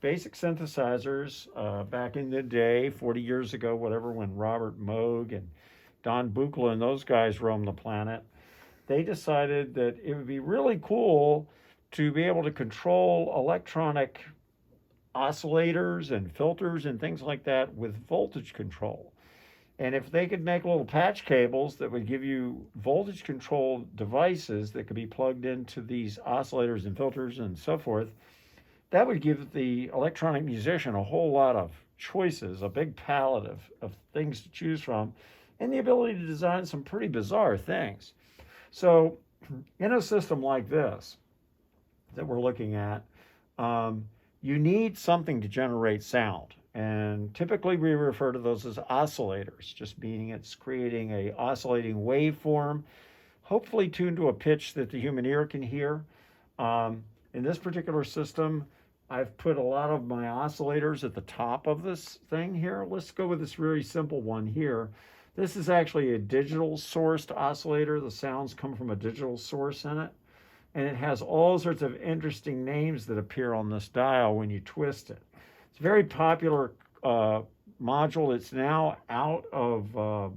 basic synthesizers back in the day, 40 years ago, whatever, when Robert Moog and Don Buchla and those guys roamed the planet. They decided that it would be really cool to be able to control electronic oscillators and filters and things like that with voltage control. And if they could make little patch cables that would give you voltage control devices that could be plugged into these oscillators and filters and so forth, that would give the electronic musician a whole lot of choices, a big palette of things to choose from, and the ability to design some pretty bizarre things. So, in a system like this that we're looking at, you need something to generate sound. And typically we refer to those as oscillators, just meaning it's creating a oscillating waveform, hopefully tuned to a pitch that the human ear can hear. In this particular system, I've put a lot of my oscillators at the top of this thing here. Let's go with this very simple one here. This is actually a digital sourced oscillator. The sounds come from a digital source in it. And it has all sorts of interesting names that appear on this dial when you twist it. It's a very popular module. It's now out of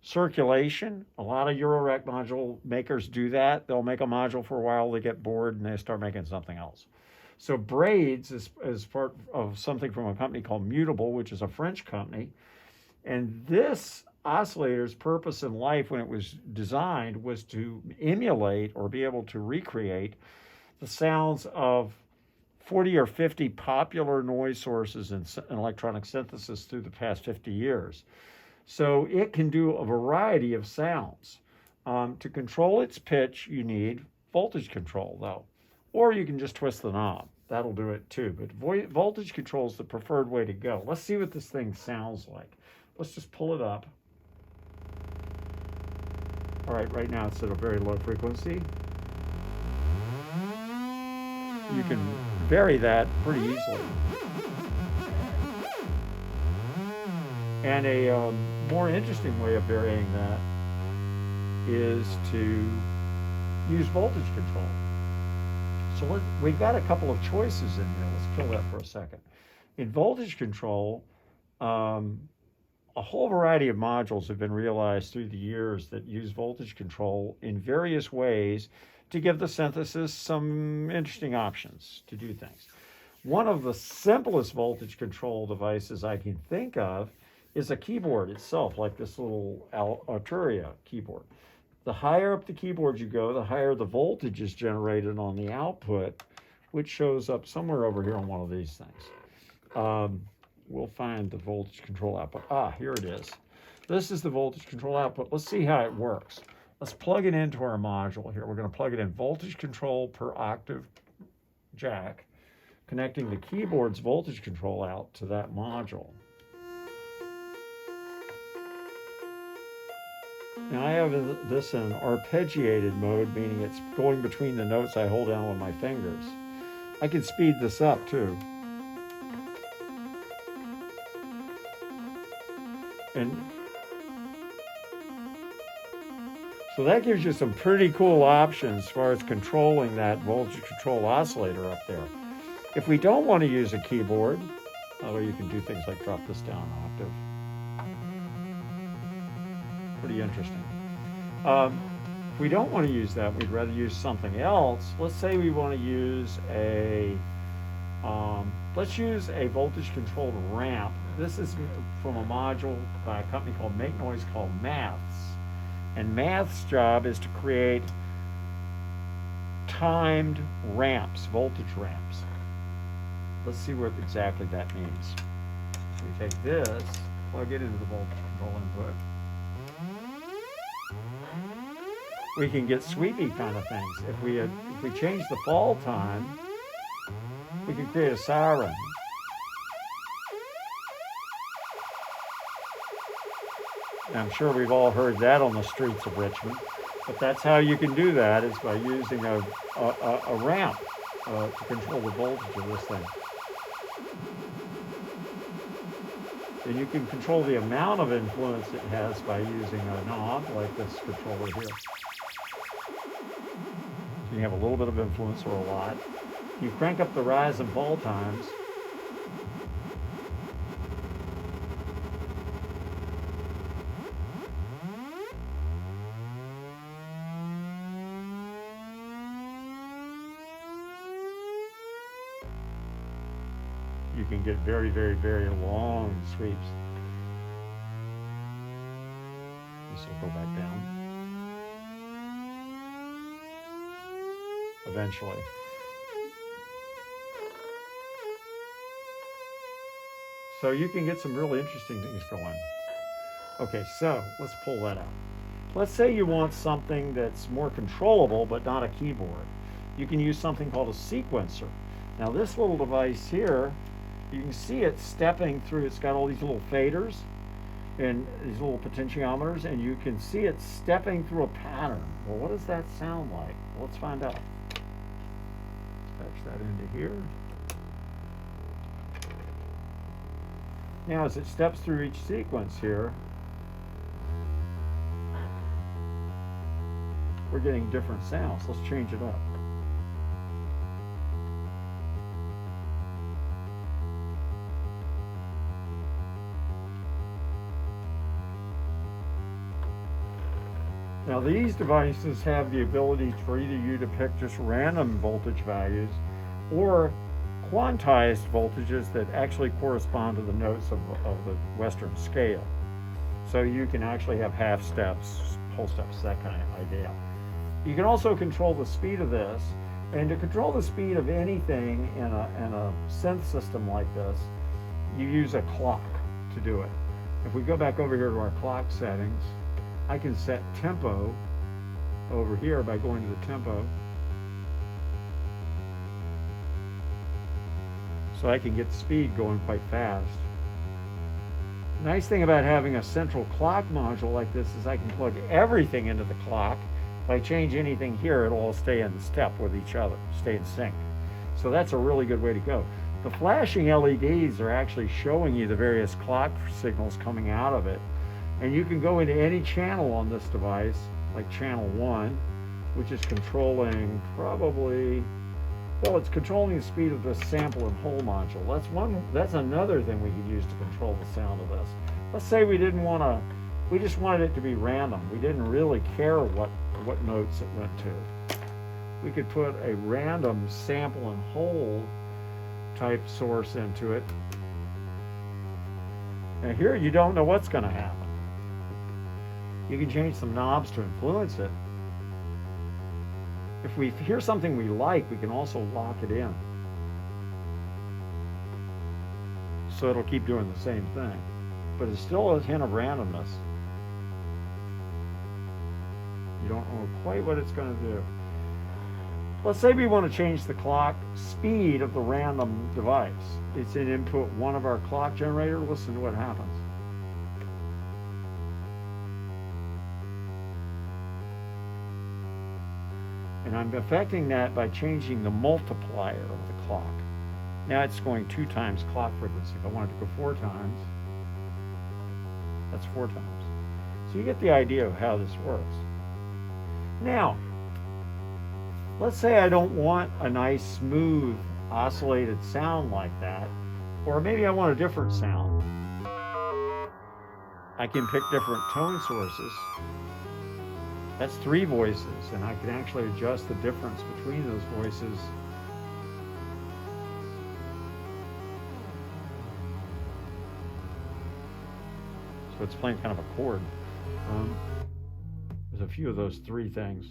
circulation. A lot of Eurorack module makers do that. They'll make a module for a while, they get bored, and they start making something else. So Braids is part of something from a company called Mutable, which is a French company. And this oscillator's purpose in life when it was designed was to emulate or be able to recreate the sounds of 40 or 50 popular noise sources in electronic synthesis through the past 50 years. So it can do a variety of sounds. To control its pitch, you need voltage control, though. Or you can just twist the knob. That'll do it too. But voltage control is the preferred way to go. Let's see what this thing sounds like. Let's just pull it up. All right now it's at a very low frequency. You can vary that pretty easily. And a more interesting way of varying that is to use voltage control. So we've got a couple of choices in here. Let's kill that for a second. In voltage control, a whole variety of modules have been realized through the years that use voltage control in various ways to give the synthesis some interesting options to do things. One of the simplest voltage control devices I can think of is a keyboard itself, like this little Arturia keyboard. The higher up the keyboard you go, the higher the voltage is generated on the output, which shows up somewhere over here on one of these things. We'll find the voltage control output. Here it is. This is the voltage control output. Let's see how it works. Let's plug it into our module here. We're going to plug it in voltage control per octave jack, connecting the keyboard's voltage control out to that module. Now I have this in an arpeggiated mode, meaning it's going between the notes I hold down with my fingers. I can speed this up too. And so that gives you some pretty cool options as far as controlling that voltage control oscillator up there. If we don't want to use a keyboard, although you can do things like drop this down an octave. Pretty interesting. If we don't want to use that, we'd rather use something else. Let's say we want to use let's use a voltage controlled ramp. This is from a module by a company called Make Noise called Maths. And Maths' job is to create timed ramps, voltage ramps. Let's see what exactly that means. We take this, plug it into the voltage control input. We can get sweepy kind of things. If we change the fall time, we can create a siren. I'm sure we've all heard that on the streets of Richmond, but that's how you can do that, is by using a ramp to control the voltage of this thing. And you can control the amount of influence it has by using a knob like this controller here. You can have a little bit of influence or a lot. You crank up the rise and fall times, you can get very, very, very long sweeps. This will go back down eventually. So you can get some really interesting things going. Okay, so let's pull that out. Let's say you want something that's more controllable but not a keyboard. You can use something called a sequencer. Now this little device here, you can see it stepping through. It's got all these little faders and these little potentiometers, and you can see it stepping through a pattern. Well, what does that sound like? Well, let's find out. Patch that into here. Now as it steps through each sequence here, we're getting different sounds. Let's change it up. Now these devices have the ability for either you to pick just random voltage values or quantized voltages that actually correspond to the notes of the Western scale. So you can actually have half steps, whole steps, that kind of idea. You can also control the speed of this, and to control the speed of anything in a synth system like this, you use a clock to do it. If we go back over here to our clock settings, I can set tempo over here by going to the tempo. So I can get speed going quite fast. The nice thing about having a central clock module like this is I can plug everything into the clock. If I change anything here, it'll all stay in step with each other, stay in sync. So that's a really good way to go. The flashing LEDs are actually showing you the various clock signals coming out of it. And you can go into any channel on this device, like channel 1, which is controlling probably, well, it's controlling the speed of the sample and hold module. That's another thing we could use to control the sound of this. Let's say we just wanted it to be random. We didn't really care what notes it went to. We could put a random sample and hold type source into it. And here you don't know what's going to happen. You can change some knobs to influence it. If we hear something we like, we can also lock it in. So it'll keep doing the same thing. But it's still a hint of randomness. You don't know quite what it's going to do. Let's say we want to change the clock speed of the random device. It's in input 1 of our clock generator. Listen to what happens. And I'm affecting that by changing the multiplier of the clock. Now it's going 2 times clock frequency. If I wanted to go 4 times, that's 4 times. So you get the idea of how this works. Now, let's say I don't want a nice, smooth, oscillated sound like that, or maybe I want a different sound. I can pick different tone sources. That's 3 voices, and I can actually adjust the difference between those voices. So it's playing kind of a chord. There's a few of those 3 things.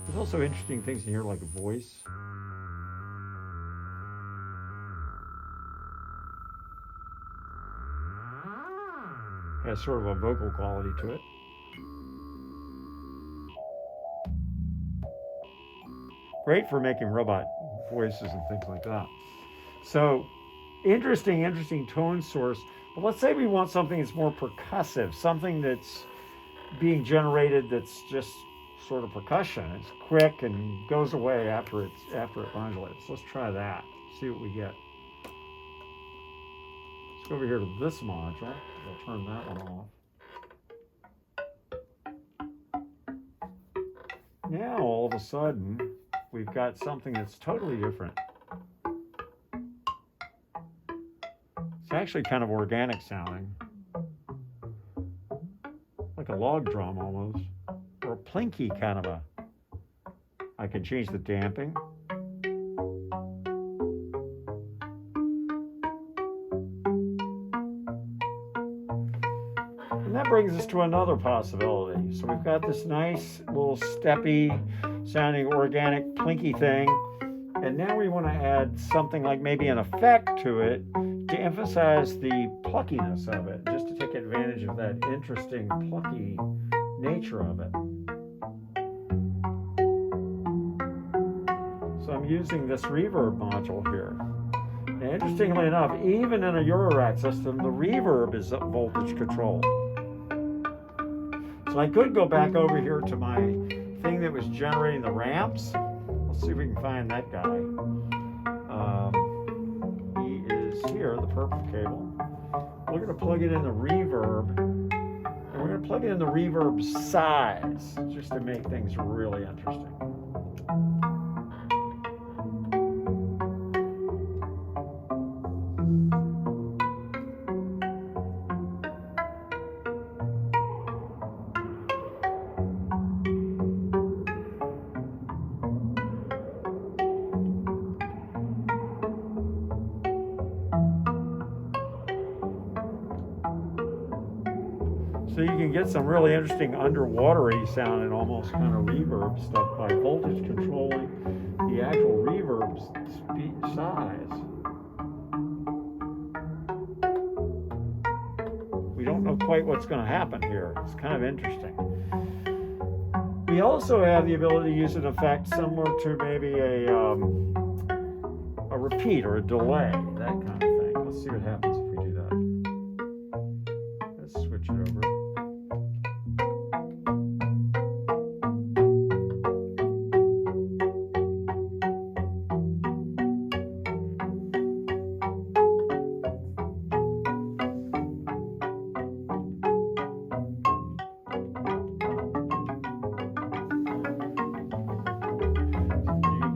There's also interesting things in here like a voice. Has sort of a vocal quality to it. Great for making robot voices and things like that. So interesting tone source. But let's say we want something that's more percussive, something that's being generated that's just sort of percussion. It's quick and goes away after it modulates. Let's try that. See what we get. Let's go over here to this module. I'll turn that one off. Now all of a sudden we've got something that's totally different. It's actually kind of organic sounding, like a log drum almost, or a plinky kind of a. I can change the damping. that brings us to another possibility. So we've got this nice little steppy sounding organic plinky thing. And now we want to add something like maybe an effect to it to emphasize the pluckiness of it, just to take advantage of that interesting plucky nature of it. So I'm using this reverb module here. And interestingly enough, even in a Eurorack system, the reverb is voltage controlled. So I could go back over here to my thing that was generating the ramps. Let's see if we can find that guy. He is here, the purple cable. We're going to plug it in the reverb, and we're going to plug it in the reverb size, just to make things really interesting. So you can get some really interesting underwatery sound and almost kind of reverb stuff by voltage controlling the actual reverb size. We don't know quite what's going to happen here. It's kind of interesting. We also have the ability to use an effect similar to maybe a repeat or a delay, that kind of thing. Let's see what happens if we do that. Let's switch it over.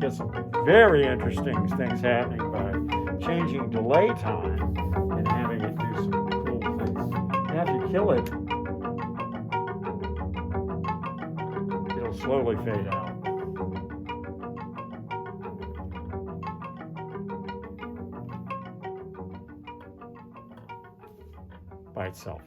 Get some very interesting things happening by changing delay time and having it do some cool things. And if you kill it, it'll slowly fade out by itself.